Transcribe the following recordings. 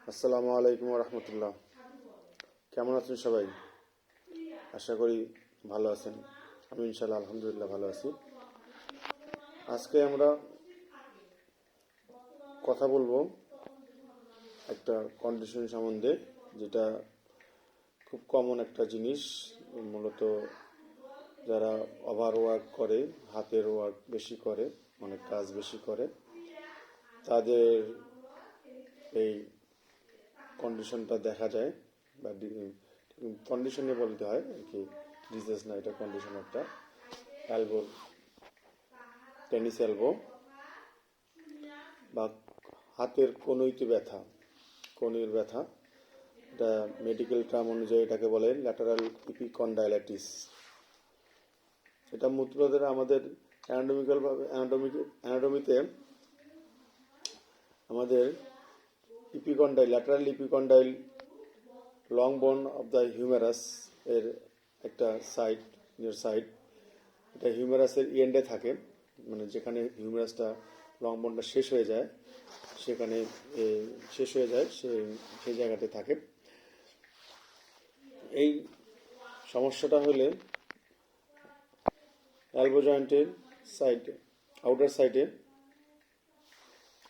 আসসালামু আলাইকুম রহমতুল্লাহ। কেমন আছেন সবাই? আশা করি ভালো আছেন। আমি ইনশাল্লাহ আলহামদুলিল্লাহ ভালো আছি। আজকে আমরা কথা বলবো একটা কন্ডিশন সম্বন্ধে, যেটা খুব কমন একটা জিনিস। মূলত যারা ওভার ওয়ার্ক করে, হাতের ওয়ার্ক বেশি করে, অনেক কাজ বেশি করে, তাদের এই কন্ডিশনটা দেখা যায়, বা কন্ডিশনে বলতে হয় আর কি, ডিজিজ না, এটা কন্ডিশন একটা। এলবো, টেনিস এলবো বা হাতের কনুইতে ব্যথা, কনুইয়ের ব্যথা, এটা মেডিকেল টার্ম অনুযায়ী এটাকে বলে ল্যাটারাল ইপিকন্ডাইলাইটিস। এটা মূলত আমাদের অ্যানাটমিতে আমাদের ল্যাটারাল ইপিকন্ডাইল লং বোন অফ দ্য হিউমেরাস এর একটা সাইড। এটা হিউমেরাসের এন্ডে থাকে, মানে যেখানে হিউমেরাসটা লং বোনটা শেষ হয়ে যায় সেই জায়গাতে থাকে। এই সমস্যাটা হলে এলবো জয়েন্টের আউটার সাইডে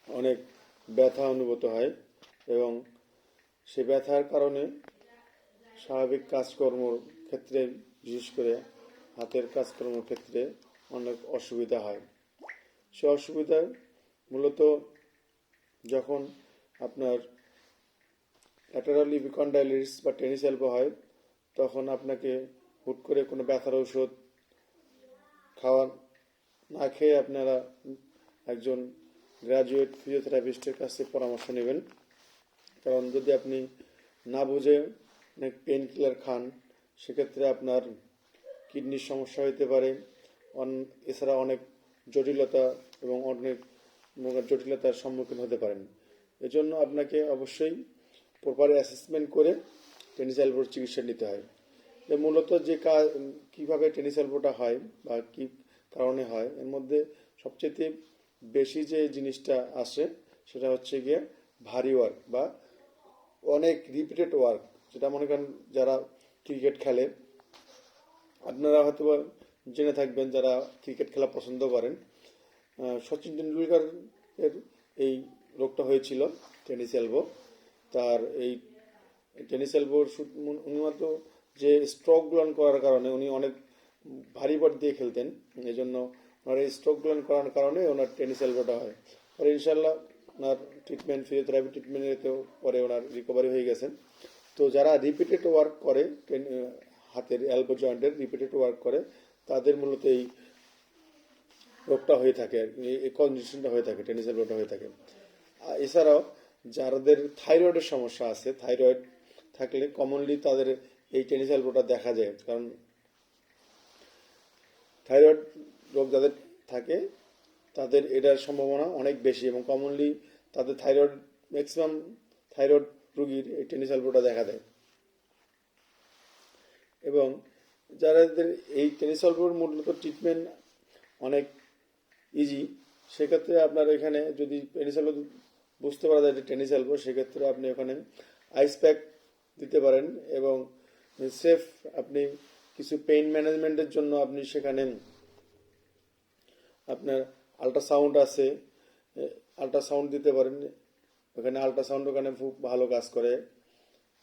অনেক ব্যথা অনুভূত হয়, এবং সে ব্যথার কারণে স্বাভাবিক কাজকর্মর ক্ষেত্রে, বিশেষ করে হাতের কাজকর্মের ক্ষেত্রে অনেক অসুবিধা হয়। সে অসুবিধা মূলত যখন আপনার ল্যাটারাল ইপিকন্ডাইলাইটিস বা টেনিস এলবো হয়, তখন আপনাকে হুট করে কোনো ব্যথার ঔষধ না খেয়ে আপনারা একজন গ্র্যাজুয়েট ফিজিওথেরাপিস্টের কাছে পরামর্শ নেবেন। কারণ যদি আপনি না বুঝে অনেক পেন কিলার খান, সেক্ষেত্রে আপনার কিডনির সমস্যা হতে পারে। এছাড়া অনেক জটিলতার সম্মুখীন হতে পারেন। এজন্য আপনাকে অবশ্যই প্রপার অ্যাসেসমেন্ট করে টেনিস এলবোর চিকিৎসা নিতে হয়। মূলত যে কীভাবে টেনিস এলবোটা হয় বা কী কারণে হয়, এর মধ্যে সবচেয়ে বেশি যে জিনিসটা আসে সেটা হচ্ছে গিয়ে ভারী ওয়ার্ক বা অনেক রিপিটেড ওয়ার্ক। যেটা মনে করেন যারা ক্রিকেট খেলে, আপনারা হয়তো জেনে থাকবেন, যারা ক্রিকেট খেলা পছন্দ করেন, সচিন তেন্ডুলকার এর এই রোগটা হয়েছিল টেনিস এলবো। তার এই টেনিস এলবোর উনি মাত্র যে স্ট্রোকগুলো করার কারণে উনি অনেক ভারী বল দিয়ে খেলতেন, এই জন্য ওনার এই স্ট্রোকগুলো করার কারণে ওনার টেনিস এলবোটা হয়। পরে ইনশাল্লাহ ওনার ফিজিওথেরাপি ট্রিটমেন্টেও পরে ওনার রিকভারি হয়ে গেছেন। তো যারা রিপিটেড ওয়ার্ক করে, হাতের এলবো জয়েন্টের রিপিটেড ওয়ার্ক করে, তাদের মূলত এই রোগটা হয়ে থাকে, এই কন্ডিশনটা হয়ে থাকে, টেনিস এলবোটা হয়ে থাকে। এছাড়াও যাদের থাইরয়েডের সমস্যা আছে, থাইরয়েড থাকলে কমনলি তাদের এই টেনিস এলবোটা দেখা যায়। কারণ থাইরয়েড রোগ যাদের থাকে তাদের এটার সম্ভাবনা অনেক বেশি, এবং কমনলি তাদের ম্যাক্সিমাম থাইরয়েড রোগীর এই টেনিস এলবোটা দেখা দেয়। এবং যাদের এই টেনিস এলবোর মূলত ট্রিটমেন্ট অনেক ইজি, সেক্ষেত্রে আপনার এখানে যদি টেনিস এলবো বুঝতে পারা যায় যে টেনিস এলবো, সেক্ষেত্রে আপনি ওখানে আইস প্যাক দিতে পারেন, এবং সেফ আপনি কিছু পেইন ম্যানেজমেন্টের জন্য আপনি সেখানে আপনার আল্ট্রাসাউন্ড আছে, আল্ট্রাসাউন্ড দিতে পারেন। ওখানে খুব ভালো কাজ করে,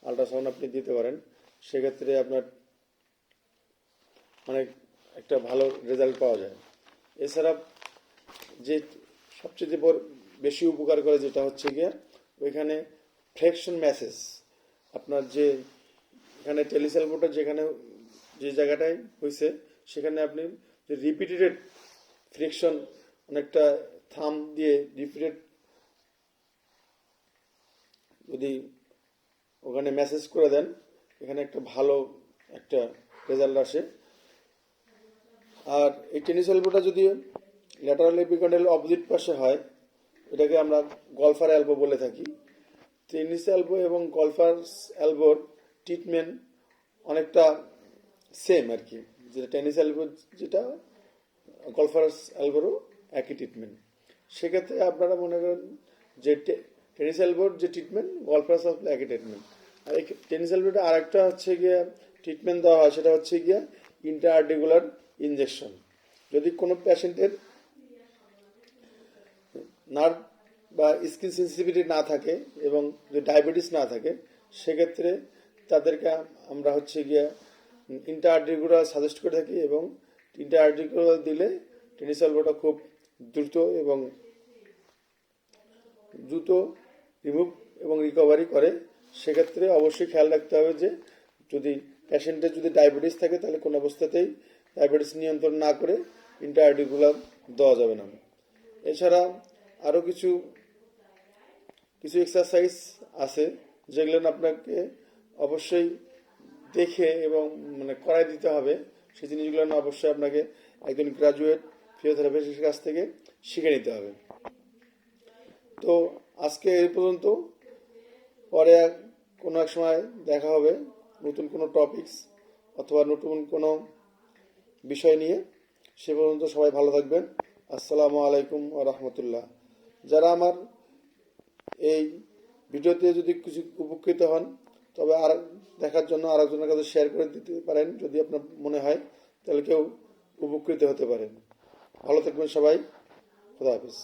আল্ট্রাসাউন্ড আপনি দিতে পারেন। সেক্ষেত্রে আপনার অনেক একটা ভালো রেজাল্ট পাওয়া যায়। এছাড়া যে সবচেয়ে বেশি উপকার করে যেটা হচ্ছে গিয়ে ওইখানে ফ্লেকশন ম্যাসেজ। আপনার যে এখানে টেনিস এলবোটা যে জায়গাটায় হয়েছে, সেখানে আপনি যে রিপিটেড ফ্রিকশন, অনেকটা থাম দিয়ে রিপিটেড যদি ওখানে ম্যাসেজ করে দেন, এখানে একটা ভালো একটা রেজাল্ট আসে। আর এই টেনিস এলবোটা যদি ল্যাটারাল ইপিকন্ডাইল অপোজিট পাশে হয়, এটাকে আমরা গলফার এলবো বলে থাকি। টেনিস এলবো এবং গলফার এলবোর ট্রিটমেন্ট অনেকটা সেম আর কি, যেটা টেনিস এলবো যেটা গলফার এলবোরও একই ট্রিটমেন্ট। সেক্ষেত্রে আপনারা মনে করেন যে টেনিস এলবোর যে ট্রিটমেন্ট গল্ফার সাপ্লাই একই ট্রিটমেন্ট। আর এই টেনিস এলবোটা আরেকটা হচ্ছে গিয়ে ট্রিটমেন্ট দেওয়া হয়, সেটা হচ্ছে গিয়ে ইন্টারআর্টিকুলার ইনজেকশন। যদি কোনো পেশেন্টের নার্ভ বা স্কিন সেন্সিটিভিটি না থাকে এবং যদি ডায়াবেটিস না থাকে, সেক্ষেত্রে তাদেরকে আমরা হচ্ছে গিয়ে ইন্টারআর্টিকুলার সাজেস্ট করে থাকি, এবং ইন্টারআর্টিকুলার দিলে টেনিস এলবোটা খুব দ্রুত রিমুভ এবং রিকভারি করে। সেক্ষেত্রে অবশ্যই খেয়াল রাখতে হবে যে যদি পেশেন্টের যদি ডায়াবেটিস থাকে তাহলে কোনো অবস্থাতেই ডায়াবেটিস নিয়ন্ত্রণ না করে ইন্টারআর্টিকুলার দেওয়া যাবে না। এছাড়া আরও কিছু এক্সারসাইজ আছে যেগুলো আপনাকে অবশ্যই দেখে এবং করাই দিতে হবে। সেই জিনিসগুলো অবশ্যই আপনাকে একজন গ্রাজুয়েট ফিজিওথেরাপিস্টের কাছ থেকে শিখে নিতে হবে। তো আজকে এই পর্যন্ত, পরে কোনো এক সময় দেখা হবে নতুন কোনো টপিকস অথবা নতুন কোনো বিষয় নিয়ে। সে পর্যন্ত সবাই ভালো থাকবেন। আসসালামু আলাইকুম ওয়া রাহমাতুল্লাহ। যারা আমার এই ভিডিওতে যদি কিছু উপকৃত হন, তবে আর দেখার জন্য আরেকজনের কাছে শেয়ার করে দিতে পারেন, যদি আপনার মনে হয় তাহলে কেউ উপকৃত হতে পারেন। ভালো থাকবেন সবাই। খোদা হাফেজ।